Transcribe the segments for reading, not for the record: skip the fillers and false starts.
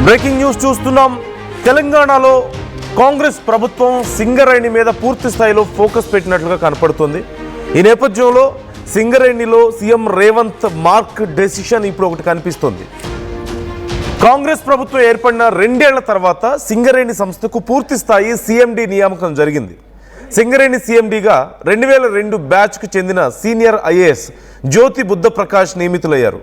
Breaking news చూస్తున్నాం. తెలంగాణలో కాంగ్రెస్ ప్రభుత్వం సింగరేణి మీద పూర్తి స్థాయిలో ఫోకస్ పెట్టినట్లుగా కనపడుతుంది. ఈ నేపథ్యంలో సింగరేణిలో సీఎం రేవంత్ మార్క్ డెసిషన్ ఇప్పుడు ఒకటి కనిపిస్తుంది. కాంగ్రెస్ ప్రభుత్వం ఏర్పడిన 2 ఏళ్ల తర్వాత సింగరేణి సంస్థకు పూర్తి స్థాయి సీఎండీ నియామకం జరిగింది. సింగరేణి సీఎండీగా 2002 బ్యాచ్కు చెందిన సీనియర్ ఐఏఎస్ జ్యోతి బుద్ధ ప్రకాష్ నియమితులయ్యారు.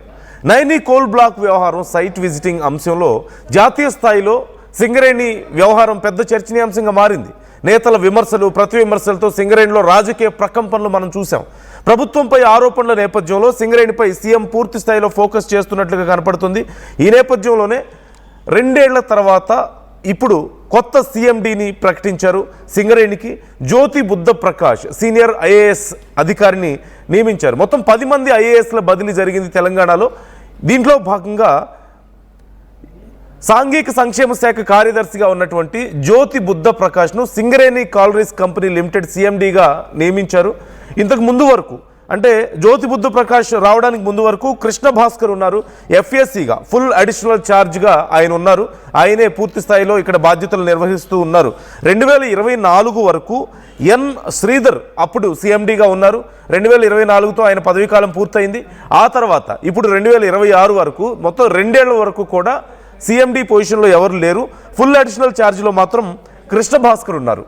నైని కోల్ బ్లాక్ వ్యవహారం సైట్ విజిటింగ్ అంశంలో జాతీయ స్థాయిలో సింగరేణి వ్యవహారం పెద్ద చర్చనీయాంశంగా మారింది. నేతల విమర్శలు ప్రతి విమర్శలతో సింగరేణిలో రాజకీయ ప్రకంపనలు మనం చూసాం. ప్రభుత్వంపై ఆరోపణల నేపథ్యంలో సింగరేణిపై సీఎం పూర్తి స్థాయిలో ఫోకస్ చేస్తున్నట్లుగా కనపడుతుంది. ఈ నేపథ్యంలోనే 2 ఏళ్ల తర్వాత ఇప్పుడు కొత్త సీఎండీని ప్రకటించారు. సింగరేణికి జ్యోతి బుద్ధ ప్రకాష్ సీనియర్ ఐఏఎస్ అధికారిని నియమించారు. మొత్తం 10 మంది ఐఏఎస్ల బదిలీ జరిగింది తెలంగాణలో. దీంట్లో భాగంగా సాంఘిక సంక్షేమ శాఖ కార్యదర్శిగా ఉన్నటువంటి జ్యోతి బుద్ధ ప్రకాష్ను సింగరేణి కాలరీస్ కంపెనీ లిమిటెడ్ సీఎండీగా నియమించారు. ఇంతకు ముందు వరకు అంటే జ్యోతి బుద్ధ ప్రకాష్ రావడానికి ముందు వరకు కృష్ణ భాస్కర్ ఉన్నారు. ఎఫ్ఎస్సిగా ఫుల్ అడిషనల్ ఛార్జ్గా ఆయన ఉన్నారు. ఆయనే పూర్తి స్థాయిలో ఇక్కడ బాధ్యతలు నిర్వహిస్తూ ఉన్నారు. 2024 వరకు ఎన్ శ్రీధర్ అప్పుడు సీఎండీగా ఉన్నారు. 2024తో ఆయన పదవీకాలం పూర్తయింది. ఆ తర్వాత ఇప్పుడు 2026 వరకు మొత్తం 2 ఏళ్ల వరకు కూడా సీఎండీ పొజిషన్లో ఎవరు లేరు. ఫుల్ అడిషనల్ ఛార్జ్లో మాత్రం కృష్ణ భాస్కర్ ఉన్నారు.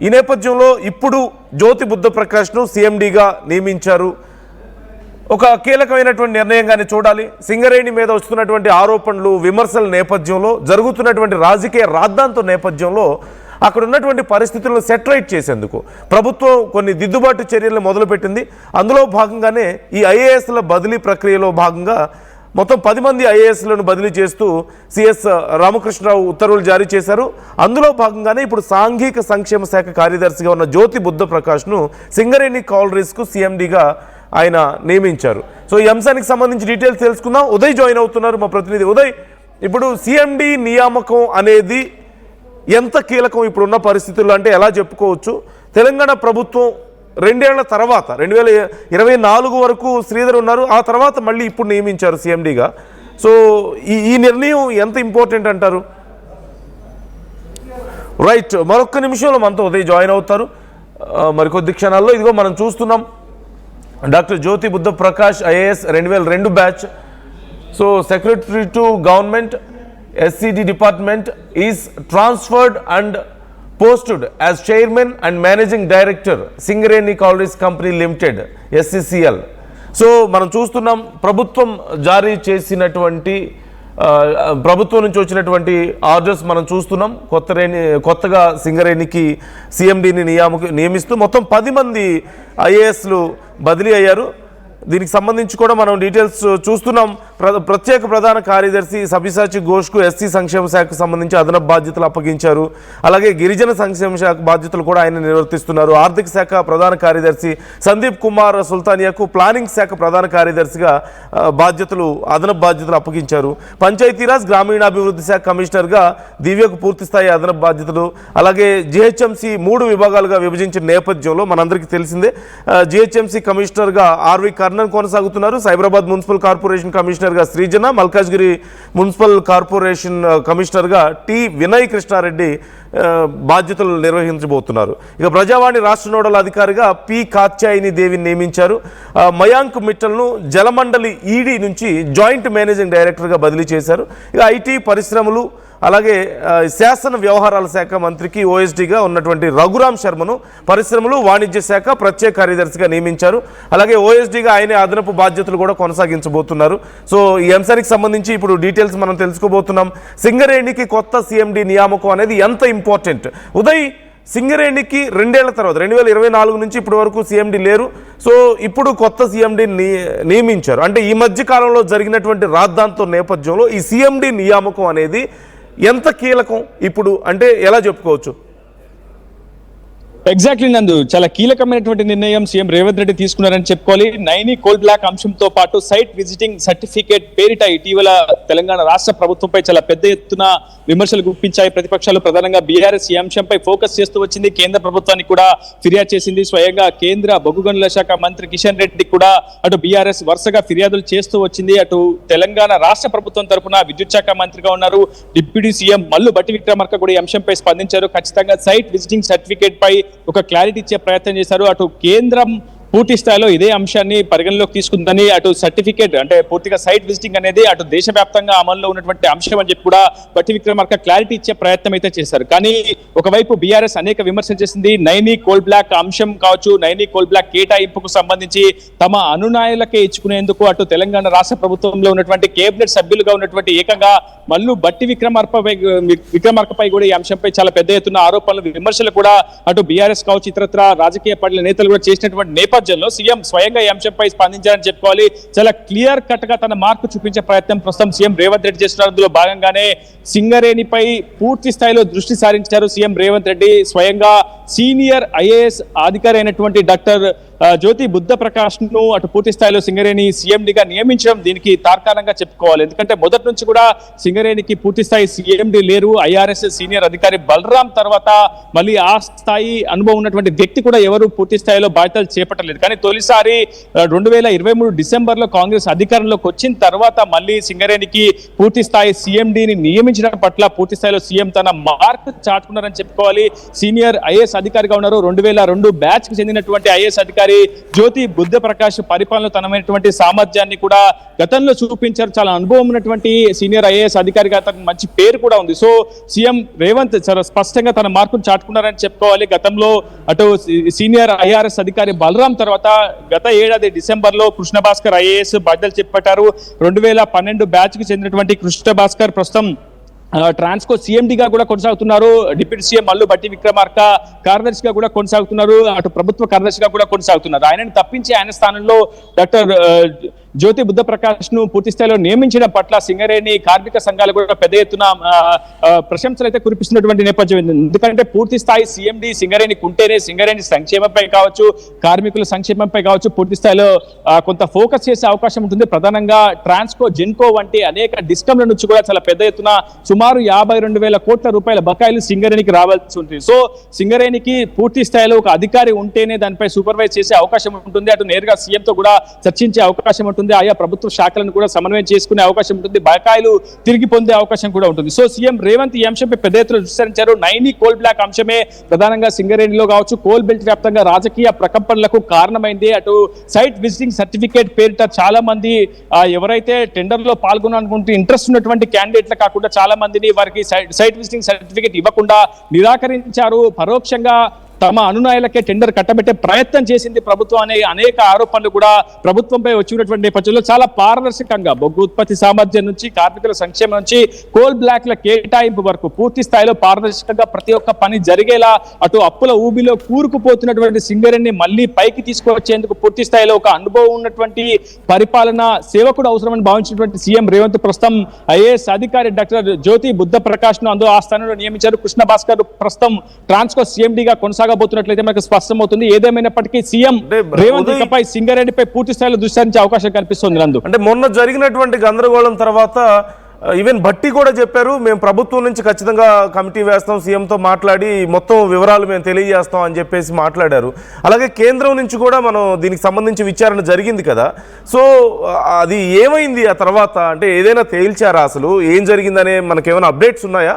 ఈ నేపథ్యంలో ఇప్పుడు జ్యోతి బుద్ధ ప్రకాష్ను సీఎండీగా నియమించారు. ఒక కీలకమైనటువంటి నిర్ణయంగానే చూడాలి. సింగరేణి మీద వస్తున్నటువంటి ఆరోపణలు విమర్శల నేపథ్యంలో జరుగుతున్నటువంటి రాజకీయ రాద్ధాంతం నేపథ్యంలో అక్కడ ఉన్నటువంటి పరిస్థితులను సెటరైట్ చేసేందుకు ప్రభుత్వం కొన్ని దిద్దుబాటు చర్యలను మొదలుపెట్టింది. అందులో భాగంగానే ఈ ఐఏఎస్ల బదిలీ ప్రక్రియలో భాగంగా మొత్తం 10 మంది ఐఏఎస్లను బదిలీ చేస్తూ సిఎస్ రామకృష్ణరావు ఉత్తర్వులు జారీ చేశారు. అందులో భాగంగానే ఇప్పుడు సాంఘిక సంక్షేమ శాఖ కార్యదర్శిగా ఉన్న జ్యోతి బుద్ధ ప్రకాష్ను సింగరేణి కాలరీస్కు సీఎండీగా ఆయన నియమించారు. సో ఈ అంశానికి సంబంధించి డీటెయిల్స్ తెలుసుకుందాం. ఉదయ్ జాయిన్ అవుతున్నారు, మా ప్రతినిధి ఉదయ్. ఇప్పుడు సీఎండీ నియామకం అనేది ఎంత కీలకం ఇప్పుడున్న పరిస్థితుల్లో అంటే ఎలా చెప్పుకోవచ్చు? తెలంగాణ ప్రభుత్వం 2 ఏళ్ల తర్వాత 2024 వరకు శ్రీధర్ ఉన్నారు. ఆ తర్వాత మళ్ళీ ఇప్పుడు నియమించారు సీఎండీగా. సో ఈ నిర్ణయం ఎంత ఇంపార్టెంట్ అంటారు? రైట్, మరొక్క నిమిషంలో మనతో ఉదయ్ జాయిన్ అవుతారు మరికొద్ది క్షణాల్లో. ఇదిగో మనం చూస్తున్నాం doctor Jyoti Buddha Prakash IAS 2002 batch. So secretary to government SCD department is transferred and posted as chairman and managing director Singareni collieries company limited SCCL. So మనం చూస్తున్నాం ప్రభుత్వం జారీ చేసినటువంటి ప్రభుత్వం నుంచి వచ్చినటువంటి ఆర్డర్స్ మనం చూస్తున్నాం. కొత్తగా సింగరేణికి సీఎండీని నియమిస్తూ మొత్తం 10 మంది ఐఏఎస్లు బదిలీ అయ్యారు. దీనికి సంబంధించి కూడా మనం డీటెయిల్స్ చూస్తున్నాం. ప్రత్యేక ప్రధాన కార్యదర్శి సబిసాచి ఘోష్కు ఎస్సీ సంక్షేమ శాఖకు సంబంధించి అదనపు బాధ్యతలు అప్పగించారు. అలాగే గిరిజన సంక్షేమ శాఖ బాధ్యతలు కూడా ఆయన నిర్వర్తిస్తున్నారు. ఆర్థిక శాఖ ప్రధాన కార్యదర్శి సందీప్ కుమార్ సుల్తానియాకు ప్లానింగ్ శాఖ ప్రధాన కార్యదర్శిగా అదనపు బాధ్యతలు అప్పగించారు. పంచాయతీరాజ్ గ్రామీణాభివృద్ధి శాఖ కమిషనర్గా దివ్యకు పూర్తిస్థాయి అదనపు బాధ్యతలు. అలాగే జిహెచ్ఎంసీ 3 విభాగాలుగా విభజించిన నేపథ్యంలో మనందరికీ తెలిసిందే జిహెచ్ఎంసీ కమిషనర్గా ఆర్వి కర్ణన్ కొనసాగుతున్నారు. సైబరాబాద్ మున్సిపల్ కార్పొరేషన్ కమిషనర్గా శ్రీజన, మల్కాజ్గిరి మున్సిపల్ కార్పొరేషన్ కమిషనర్గా టి వినయ్ కృష్ణారెడ్డి బాధ్యతలు నిర్వహించబోతున్నారు. ఇక ప్రజావాణి రాష్ట్ర నోడల్ అధికారిగా పి కాత్యాయిని దేవిని నియమించారు. మయాంక్ మిట్టల్ను జలమండలి ఈడీ నుంచి జాయింట్ మేనేజింగ్ డైరెక్టర్గా బదిలీ చేశారు. ఇక ఐటీ పరిశ్రమలు అలాగే శాసన వ్యవహారాల శాఖ మంత్రికి ఓఎస్డీగా ఉన్నటువంటి రఘురామ్ శర్మను పరిశ్రమలు వాణిజ్య శాఖ ప్రత్యేక కార్యదర్శిగా నియమించారు. అలాగే ఓఎస్డీగా ఆయనే అదనపు బాధ్యతలు కూడా కొనసాగించబోతున్నారు. సో ఈ అంశానికి సంబంధించి ఇప్పుడు డీటెయిల్స్ మనం తెలుసుకోబోతున్నాం. సింగరేణికి కొత్త సీఎండీ నియామకం అనేది ఎంత ఇంపార్టెంట్? ఉదయ్, సింగరేణికి 2 ఏళ్ల తర్వాత 2024 నుంచి ఇప్పటి వరకు సీఎండీ లేరు. సో ఇప్పుడు కొత్త సీఎండీని నియమించారు. అంటే ఈ మధ్య కాలంలో జరిగినటువంటి రాద్ధాంతం నేపథ్యంలో ఈ సీఎండీ నియామకం అనేది ఎంత కీలకం ఇప్పుడు అంటే ఎలా చెప్పుకోవచ్చు? ఎగ్జాక్ట్లీ నందు, చాలా కీలకమైనటువంటి నిర్ణయం సీఎం రేవంత్ రెడ్డి తీసుకున్నారని చెప్పుకోవాలి. నైని కోల్ బ్లాక్ అంశంతో పాటు సైట్ విజిటింగ్ సర్టిఫికేట్ పేరిట ఇటీవల తెలంగాణ రాష్ట్ర ప్రభుత్వంపై చాలా పెద్ద ఎత్తున విమర్శలు గుప్పించాయి ప్రతిపక్షాలు. ప్రధానంగా బీఆర్ఎస్ ఈ అంశంపై ఫోకస్ చేస్తూ వచ్చింది, కేంద్ర ప్రభుత్వానికి కూడా ఫిర్యాదు చేసింది. స్వయంగా కేంద్ర బొగ్గు గనుల శాఖ మంత్రి కిషన్ రెడ్డి కూడా అటు బీఆర్ఎస్ వరుసగా ఫిర్యాదులు చేస్తూ వచ్చింది. అటు తెలంగాణ రాష్ట్ర ప్రభుత్వం తరఫున విద్యుత్ శాఖ మంత్రిగా ఉన్నారు డిప్యూటీ సీఎం మల్లు భట్టి విక్రమార్క కూడా ఈ అంశంపై స్పందించారు. ఖచ్చితంగా సైట్ విజిటింగ్ సర్టిఫికేట్ పై ఒక క్లారిటీ ఇచ్చే ప్రయత్నం చేశారు. అటు కేంద్రం పూర్తి స్థాయిలో ఇదే అంశాన్ని పరిగణలోకి తీసుకుందని, అటు సర్టిఫికేట్ అంటే పూర్తిగా సైట్ విజిటింగ్ అనేది అటు దేశవ్యాప్తంగా అమల్లో ఉన్నటువంటి అంశం అని చెప్పి కూడా భట్టి విక్రమార్క క్లారిటీ ఇచ్చే ప్రయత్నం అయితే చేశారు. కానీ ఒకవైపు బీఆర్ఎస్ అనేక విమర్శలు చేసింది. నైని కోల్ బ్లాక్ అంశం కావచ్చు, నైని కోల్ బ్లాక్ కేటాయింపుకు సంబంధించి తమ అనునాయులకే ఇచ్చుకునేందుకు అటు తెలంగాణ రాష్ట్ర ప్రభుత్వంలో ఉన్నటువంటి కేబినెట్ సభ్యులుగా ఉన్నటువంటి ఏకంగా మల్లు భట్టి విక్రమార్కపై కూడా ఈ అంశంపై చాలా పెద్ద ఎత్తున ఆరోపణలు విమర్శలు కూడా అటు బీఆర్ఎస్ కావచ్చు ఇతరత్ర రాజకీయ పార్టీల నేతలు కూడా చేసినటువంటి నేపథ్యంలో సీఎం స్వయంగా ఈ అంశంపై స్పందించారని చెప్పుకోవాలి. చాలా క్లియర్ కట్ గా తన మార్కు చూపించే ప్రయత్నం ప్రస్తుతం సీఎం రేవంత్ రెడ్డి చేస్తున్నారు. అందులో భాగంగానే సింగరేణిపై పూర్తి స్థాయిలో దృష్టి సారించారు సీఎం రేవంత్ రెడ్డి. స్వయంగా సీనియర్ ఐఏఎస్ అధికారి అయినటువంటి డాక్టర్ జ్యోతి బుద్ధ ప్రకాష్ ను అటు పూర్తి స్థాయిలో సింగరేణి సీఎండిగా నియమించడం దీనికి తార్కాణంగా చెప్పుకోవాలి. ఎందుకంటే మొదటి నుంచి కూడా సింగరేణికి పూర్తి స్థాయి సీఎండి లేరు. ఐఆర్ఎస్ సీనియర్ అధికారి బలరాం తర్వాత మళ్ళీ ఆ స్థాయి అనుభవం ఉన్నటువంటి వ్యక్తి కూడా ఎవరు పూర్తి స్థాయిలో బాధ్యతలు చేపట్టలేదు. కానీ తొలిసారి 2023 డిసెంబర్లో కాంగ్రెస్ అధికారంలోకి వచ్చిన తర్వాత మళ్ళీ సింగరేణికి పూర్తి స్థాయి సీఎండిని నియమించడం పట్ల పూర్తి స్థాయిలో సీఎం తన మార్క్ చాటుకున్నారని చెప్పుకోవాలి. సీనియర్ ఐఏఎస్ అధికారిగా ఉన్నారు. 2002 బ్యాచ్ కి చెందినటువంటి ఐఏఎస్ అధికారి జ్యోతి బుద్ధ ప్రకాష్ పరిపాలన తనమైనటువంటి సామర్థ్యాన్ని కూడా గతంలో చూపించారు. చాలా అనుభవం ఉన్నటువంటి సీనియర్ ఐఏఎస్ అధికారిగా తనకు మంచి పేరు కూడా ఉంది. సో సీఎం రేవంత్ చాలా స్పష్టంగా తన మార్కును చాటుకున్నారని చెప్పుకోవాలి. గతంలో అటు సీనియర్ ఐఆర్ఎస్ అధికారి బలరాం తర్వాత గత ఏడాది డిసెంబర్లో కృష్ణ భాస్కర్ ఐఏఎస్ బాధ్యతలు చేపట్టారు. 2012 బ్యాచ్ కి చెందినటువంటి కృష్ణ భాస్కర్ ప్రస్తుతం ట్రాన్స్కో సీఎండిగా కూడా కొనసాగుతున్నారు. డిప్యూటీ సీఎం మల్లు భట్టి విక్రమార్క కార్యదర్శిగా కూడా కొనసాగుతున్నారు. అటు ప్రభుత్వ కార్యదర్శిగా కూడా కొనసాగుతున్నారు. ఆయనను తప్పించి ఆయన స్థానంలో డాక్టర్ జ్యోతి బుద్ధ ప్రకాష్ ను పూర్తి స్థాయిలో నియమించడం పట్ల సింగరేణి కార్మిక సంఘాలు కూడా పెద్ద ఎత్తున ప్రశంసలు అయితే కురిపిస్తున్నటువంటి నేపథ్యం. ఎందుకంటే పూర్తి స్థాయి సీఎండి సింగరేణికి ఉంటేనే సింగరేణి సంక్షేమంపై కావచ్చు, కార్మికుల సంక్షేమంపై కావచ్చు పూర్తి స్థాయిలో కొంత ఫోకస్ చేసే అవకాశం ఉంటుంది. ప్రధానంగా ట్రాన్స్కో, జెన్కో వంటి అనేక డిస్కంల నుంచి కూడా చాలా పెద్ద ఎత్తున సుమారు 52,000 కోట్ల రూపాయల బకాయిలు సింగరేణికి రావాల్సి ఉంటుంది. సో సింగరేణికి పూర్తి స్థాయిలో ఒక అధికారి ఉంటేనే దానిపై సూపర్వైజ్ చేసే అవకాశం ఉంటుంది. అటు నేరుగా సీఎంతో కూడా చర్చించే అవకాశం ఉంటుంది. ఆయా ప్రభుత్వ శాఖలను కూడా సమన్వయం చేసుకునే అవకాశం ఉంటుంది. బకాయిలు తిరిగి పొందే అవకాశం కూడా ఉంటుంది. సో సీఎం రేవంత్ ఈ అంశంపై పెద్ద ఎత్తున విస్తరించారు. నైని కోల్ బ్లాక్ అంశమే ప్రధానంగా సింగరేణిలో కావచ్చు కోల్ బెల్ట్ వ్యాప్తంగా రాజకీయ ప్రకంపనలకు కారణమైంది. అటు సైట్ విజిటింగ్ సర్టిఫికేట్ పేరిట చాలా మంది ఎవరైతే టెండర్ లో పాల్గొనాలనుకుంటే ఇంట్రెస్ట్ ఉన్నటువంటి క్యాండిడేట్లు కాకుండా చాలా మందిని వారికి సైట్ విజిటింగ్ సర్టిఫికేట్ ఇవ్వకుండా నిరాకరించారు. పరోక్షంగా తమ అనునాయులకే టెండర్ కట్టబెట్టే ప్రయత్నం చేసింది ప్రభుత్వం అనే అనేక ఆరోపణలు కూడా ప్రభుత్వంపై వచ్చినటువంటి నేపథ్యంలో చాలా పారదర్శకంగా బొగ్గు ఉత్పత్తి సామర్థ్యం నుంచి కార్మికుల సంక్షేమం నుంచి కోల్ బ్లాక్ల కేటాయింపు వరకు పూర్తి స్థాయిలో పారదర్శకంగా ప్రతి ఒక్క పని జరిగేలా అటు అప్పుల ఊబిలో కూరుకుపోతున్నటువంటి సింగరేణిని మళ్ళీ పైకి తీసుకువచ్చేందుకు పూర్తి స్థాయిలో ఒక అనుభవం ఉన్నటువంటి పరిపాలన సేవకుడు అవసరమని భావించినటువంటి సీఎం రేవంత్ ప్రస్తుతం ఐఏఎస్ అధికారి డాక్టర్ జ్యోతి బుద్ధ ప్రకాష్ ను అందులో ఆ స్థానంలో నియమించారు. కృష్ణ భాస్కర్ ప్రస్తుతం ట్రాన్స్కో సీఎండిగా కొనసాగబోతున్నట్లయితే మనకు స్పష్టమవుతుంది. ఏదేమైనప్పటికీ సీఎం రేవంత్ ఇకపై సింగరేణిపై పూర్తి స్థాయిలో దృష్టి సారించే అవకాశం కనిపిస్తుంది. నందు, అంటే మొన్న జరిగినటువంటి గందరగోళం తర్వాత ఈవెన్ భట్టి కూడా చెప్పారు, మేము ప్రభుత్వం నుంచి ఖచ్చితంగా కమిటీ వేస్తాం, సీఎంతో మాట్లాడి మొత్తం వివరాలు మేము తెలియజేస్తాం అని చెప్పేసి మాట్లాడారు. అలాగే కేంద్రం నుంచి కూడా మనం దీనికి సంబంధించి విచారణ జరిగింది కదా. సో అది ఏమైంది ఆ తర్వాత? అంటే ఏదైనా తేల్చారా? అసలు ఏం జరిగిందనే మనకేమైనా అప్డేట్స్ ఉన్నాయా?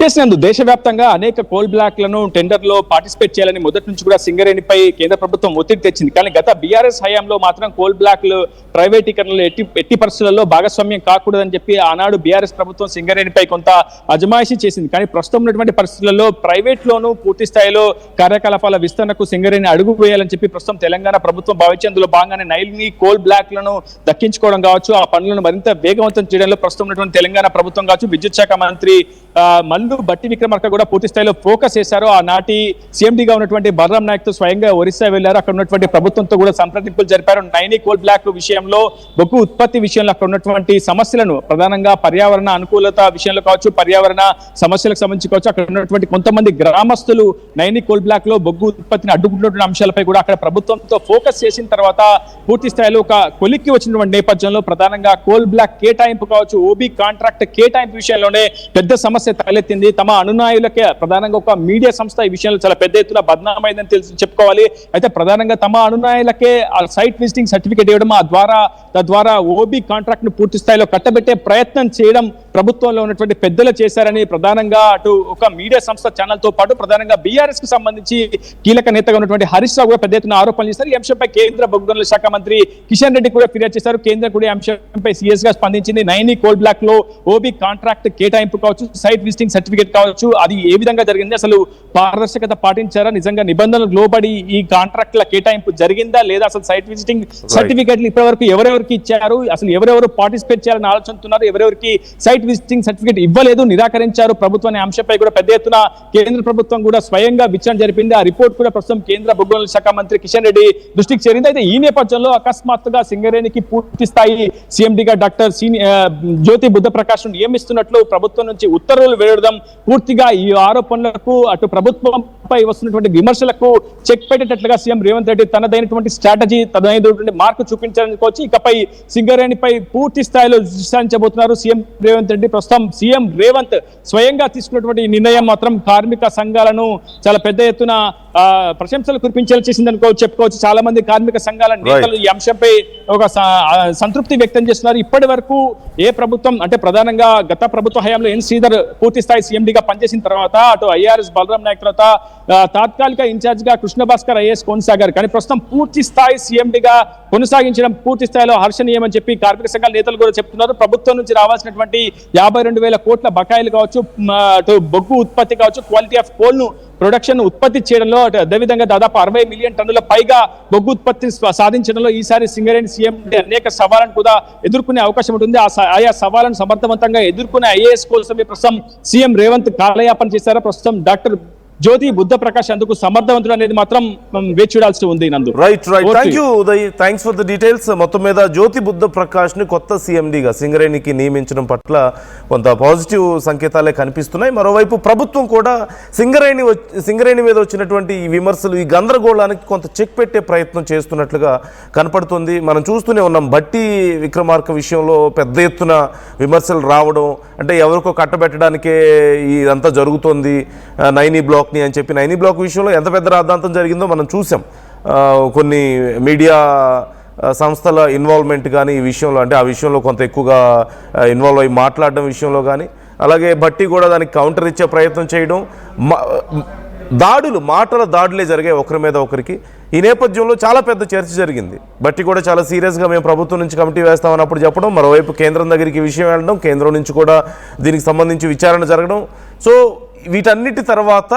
చేసినందు దేశవ్యాప్తంగా అనేక కోల్ బ్లాక్లను టెండర్ లో పార్టిసిపేట్ చేయాలని మొదటి నుంచి కూడా సింగరేణిపై కేంద్ర ప్రభుత్వం ఒత్తిడి తెచ్చింది. కానీ గత బీఆర్ఎస్ హయాంలో మాత్రం కోల్ బ్లాక్లు ప్రైవేటీకరణలో ఎట్టి పరిస్థితుల్లో భాగస్వామ్యం కాకూడదని చెప్పి ఆనాడు బీఆర్ఎస్ ప్రభుత్వం సింగరేణిపై కొంత అజమాయిషీ చేసింది. కానీ ప్రస్తుతం ఉన్నటువంటి పరిస్థితుల్లో ప్రైవేట్ లోను పూర్తి స్థాయిలో కార్యకలాపాల విస్తరణకు సింగరేణి అడుగు వేయాలని చెప్పి ప్రస్తుతం తెలంగాణ ప్రభుత్వం భావించి అందులో భాగంగానే నైల్ని కోల్ బ్లాక్లను దక్కించుకోవడం కావచ్చు, ఆ పనులను మరింత వేగవంతం చేయడంలో ప్రస్తుతం ఉన్నటువంటి తెలంగాణ ప్రభుత్వం కావచ్చు, విద్యుత్ శాఖ మంత్రి మల్లు నందు బట్టి విక్రమార్క కూడా పూర్తి స్థాయిలో ఫోకస్ చేశారు. ఆనాటి సీఎండీగా ఉన్నటువంటి బలరాం నాయక్ తో స్వయంగా ఒరిస్సా వెళ్లారు. అక్కడ ఉన్నటువంటి ప్రభుత్వంతో కూడా సంప్రదింపులు జరిపారు. నైని కోల్ బ్లాక్ విషయంలో, బొగ్గు ఉత్పత్తి విషయంలో అక్కడ ఉన్నటువంటి సమస్యలను, ప్రధానంగా పర్యావరణ అనుకూలత విషయంలో కావచ్చు, పర్యావరణ సమస్యలకు సంబంధించి కావచ్చు, అక్కడ ఉన్నటువంటి కొంతమంది గ్రామస్తులు నైని కోల్ బ్లాక్ లో బొగ్గు ఉత్పత్తిని అడ్డుకుంటున్న అంశాలపై కూడా అక్కడ ప్రభుత్వంతో ఫోకస్ చేసిన తర్వాత పూర్తి స్థాయిలో ఒక కొలిక్కి వచ్చినటువంటి నేపథ్యంలో ప్రధానంగా కోల్ బ్లాక్ కేటాయింపు కావచ్చు, ఓబీ కాంట్రాక్ట్ కేటాయింపు విషయంలోనే పెద్ద సమస్య తలెత్తింది. తమ అనునాయులకే, ప్రధానంగా ఒక మీడియా సంస్థ ఈ విషయంలో చాలా పెద్ద ఎత్తున బద్నామైందని చెప్పుకోవాలి. అయితే ప్రధానంగా తమ అనునాయులకే సైట్ విజిటింగ్ సర్టిఫికేట్ ఇవ్వడం, తద్వారా ఓబీ కాంట్రాక్ట్ ను పూర్తి స్థాయిలో కట్టబెట్టే ప్రయత్నం చేయడం ప్రభుత్వంలో ఉన్నటువంటి పెద్దలు చేశారని ప్రధానంగా అటు ఒక మీడియా సంస్థ ఛానల్ తో పాటు ప్రధానంగా బీఆర్ఎస్ కు సంబంధించి కీలక నేతగా ఉన్నటువంటి హరీష్ రావు కూడా పెద్ద ఎత్తున ఆరోపణలు చేశారు. ఈ అంశంపై కేంద్ర బొగ్గు గనుల శాఖ మంత్రి కిషన్ రెడ్డి కూడా ఫిర్యాదు చేశారు. కేంద్రం కూడా ఈ అంశంపై సీరియస్ గా స్పందించింది. నైని కోల్ బ్లాక్ లో ఓబీ కాంట్రాక్ట్ కేటాయింపు కావచ్చు, సైట్ విజిటింగ్ సర్టిఫికేట్ కావచ్చు, అది ఏ విధంగా జరిగింది, అసలు పారదర్శకత పాటించారా, నిజంగా నిబంధనలకు లోబడి ఈ కాంట్రాక్ట్ల కేటాయింపు జరిగిందా లేదా, అసలు సైట్ విజిటింగ్ సర్టిఫికేట్లు ఇప్పటి వరకు ఎవరెవరికి ఇచ్చారు, అసలు ఎవరెవరు పార్టిసిపేట్ చేయాలని ఆలోచిస్తున్నారు, ఎవరెవరికి సైట్ విజిటింగ్ సర్టిఫికేట్ ఇవ్వలేదు, నిరాకరించారు ప్రభుత్వం అనే అంశంపై కూడా పెద్ద ఎత్తున కేంద్ర ప్రభుత్వం కూడా స్వయంగా విచారణ జరిపింది. ఆ రిపోర్ట్ కూడా ప్రస్తుతం కేంద్ర బొగ్గు గనుల శాఖ మంత్రి కిషన్ రెడ్డి దృష్టికి చేరింది. అయితే ఈ నేపథ్యంలో అకస్మాత్తుగా సింగరేణికి పూర్తి స్థాయి సీఎండీగా డాక్టర్ జ్యోతి బుద్ధప్రకాష్ ను నియమిస్తున్నట్లు ప్రభుత్వం నుంచి ఉత్తర్వులు వెలువడడం పూర్తిగా ఈ ఆరోపణలకు, అటు ప్రభుత్వంపై వస్తున్నటువంటి విమర్శలకు చెక్ పెట్టేటట్లుగా సీఎం రేవంత్ రెడ్డి తనదైనటువంటి స్ట్రాటజీ, తనదైనటువంటి మార్కు చూపించాలనుకోవచ్చు. ఇకపై సింగరేణిపై పూర్తి స్థాయిలో విచారించబోతున్నారు సీఎం రేవంత్ రెడ్డి. ప్రస్తుతం సీఎం రేవంత్ స్వయంగా తీసుకున్నటువంటి నిర్ణయం మాత్రం కార్మిక సంఘాలను చాలా పెద్ద ఎత్తున ప్రశంసలు కురిపించేలా చేసింది చెప్పుకోవచ్చు. చాలా మంది కార్మిక సంఘాల నేతలు ఈ అంశంపై ఒక సంతృప్తి వ్యక్తం చేస్తున్నారు. ఇప్పటి వరకు ఏ ప్రభుత్వం, అంటే ప్రధానంగా గత ప్రభుత్వ హయాంలో ఎన్ శ్రీధర్ పూర్తి స్థాయి సీఎండీగా పనిచేసిన తర్వాత, అటు ఐఆర్ఎస్ బలరాం నాయక్ తర్వాత తాత్కాలిక ఇన్ఛార్జ్ గా కృష్ణ భాస్కర్ ఐఏఎస్ కొనసాగారు. కానీ ప్రస్తుతం పూర్తి స్థాయి సీఎండీగా కొనసాగించడం పూర్తి స్థాయిలో హర్షణీయమని చెప్పి కార్మిక సంఘాల నేతలు కూడా చెప్తున్నారు. ప్రభుత్వం నుంచి రావాల్సినటువంటి 52,000 కోట్ల బకాయిలు కావచ్చు, అటు బొగ్గు ఉత్పత్తి కావచ్చు, క్వాలిటీ ఆఫ్ కోల్ ను ప్రొడక్షన్ ఉత్పత్తి చేయడంలో, అదేవిధంగా దాదాపు 60 మిలియన్ టన్నుల పైగా బొగ్గు ఉత్పత్తి సాధించడంలో ఈసారి సింగరేణి సీఎం అనేక సవాళ్లను కూడా ఎదుర్కొనే అవకాశం ఉంటుంది. ఆయా సవాళ్లను సమర్థవంతంగా ఎదుర్కొనే ఐఏఎస్ కోసమే ప్రస్తుతం సీఎం రేవంత్ కాలయాపన చేశారు. ప్రస్తుతం డాక్టర్ జ్యోతి బుద్ధప్రకాష్ అందుకు సమర్థవంతుడు అనేది మాత్రం వేచి చూడాల్సి ఉంది. నందు right. Thank you Uday, thanks for the details. మొత్తం మీద జ్యోతి బుద్ధప్రకాష్ ని కొత్త సీఎండీగా సింగరేణికి నియమించడం పట్ల కొంత పాజిటివ్ సంకేతాలే కనిపిస్తున్నాయి. మరోవైపు ప్రభుత్వం కూడా సింగరేణి మీద వచ్చినటువంటి ఈ విమర్శలు, ఈ గందరగోళానికి కొంత చెక్ పెట్టే ప్రయత్నం చేస్తున్నట్లుగా కనపడుతుంది. మనం చూస్తూనే ఉన్నాం, బట్టి విక్రమార్క విషయంలో పెద్ద ఎత్తున విమర్శలు రావడం, అంటే ఎవరికో కట్టబెట్టడానికే ఇదంతా జరుగుతోంది నైని బ్లాక్ అని చెప్పి. నైని బ్లాక్ విషయంలో ఎంత పెద్ద రాద్ధాంతం జరిగిందో మనం చూసాం. కొన్ని మీడియా సంస్థల ఇన్వాల్వ్మెంట్ కానీ ఈ విషయంలో, అంటే ఆ విషయంలో కొంత ఎక్కువగా ఇన్వాల్వ్ అయ్యి మాట్లాడడం విషయంలో కానీ, అలాగే బట్టి కూడా దానికి కౌంటర్ ఇచ్చే ప్రయత్నం చేయడం, మాటల దాడులే జరిగాయి ఒకరి మీద ఒకరికి. ఈ నేపథ్యంలో చాలా పెద్ద చర్చ జరిగింది. బట్టి కూడా చాలా సీరియస్గా మేము ప్రభుత్వం నుంచి కమిటీ వేస్తామన్నప్పుడు చెప్పడం, మరోవైపు కేంద్రం దగ్గరికి విషయం వెళ్ళడం, కేంద్రం నుంచి కూడా దీనికి సంబంధించి విచారణ జరగడం. సో వీటన్నిటి తర్వాత